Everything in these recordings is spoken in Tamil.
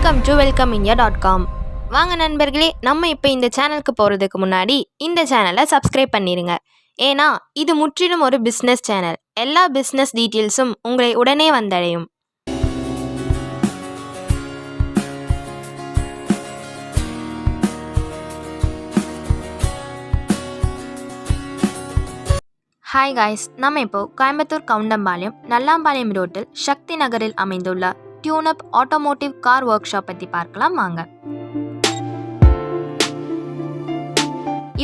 Welcome to Wellcomindia.com. வாங்க நண்பர்களே, நம்ம இப்போ இந்த சேனலுக்கு போகிறதுக்கு முன்னாடி இந்த சேனலை சப்ஸ்கிரைப் பண்ணிடுங்க. ஏன்னா இது முற்றிலும் ஒரு பிஸ்னஸ் சேனல். எல்லா பிஸ்னஸ் டீட்டெயில்ஸும் உங்களை உடனே வந்தடையும். ஹாய் காய்ஸ், நம்ம இப்போ கோயம்புத்தூர் கவுண்டம்பாளையம் நல்லாம்பாளையம் ரோட்டில் சக்தி நகரில் அமைந்துள்ள டியூனப் ஆட்டோமோட்டிவ் கார் ஒர்க் ஷாப் பற்றி பார்க்கலாம் வாங்க.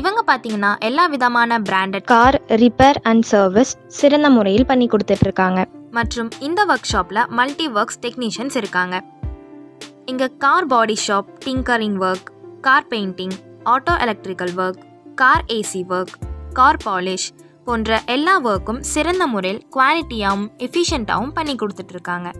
இவங்க பார்த்தீங்கன்னா எல்லா விதமான branded car repair and service சிறந்த முறையில் பண்ணி கொடுத்துட்டு இருக்காங்க. மற்றும் இந்த ஒர்க் ஷாப்பில் மல்டி ஒர்க்ஸ் டெக்னீஷியன்ஸ் இருக்காங்க. இங்கே கார் பாடி shop, tinkering work, car painting, auto electrical work, car AC work, car polish போன்ற எல்லா ஒர்க்கும் சிறந்த முறையில் குவாலிட்டியாகவும் எஃபிஷியண்ட்டாகவும் பண்ணி கொடுத்துட்ருக்காங்க.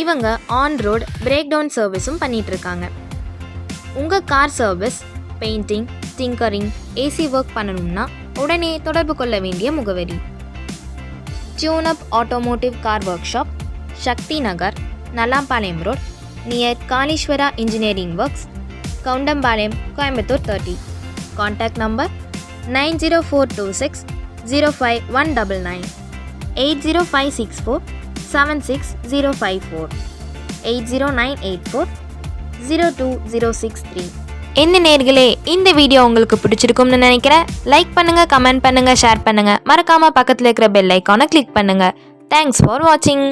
இவங்க ஆன் ரோட் பிரேக் டவுன் சர்வீஸும் பண்ணிட்டு இருக்காங்க. உங்கள் car service, painting, tinkering, AC work பண்ணணும்னா உடனே தொடர்பு கொள்ள வேண்டிய முகவரி: Tuneup automotive car workshop, Sakthi Nagar, Nallampalayam road, near Kaleeswara engineering works, Koundampalayam, Coimbatore 30. Contact number 90426 05199, 80564 76054, 80984 02063. இந்த நேர்களே, இந்த வீடியோ உங்களுக்கு பிடிச்சிருக்கும்னு நினைக்கிறேன். லைக் பண்ணுங்க, கமெண்ட் பண்ணுங்க, ஷேர் பண்ணுங்க. மறக்காம பக்கத்தில் இருக்கிற பெல் ஐக்கானை கிளிக் பண்ணுங்க. தேங்க்ஸ் ஃபார் வாட்சிங்.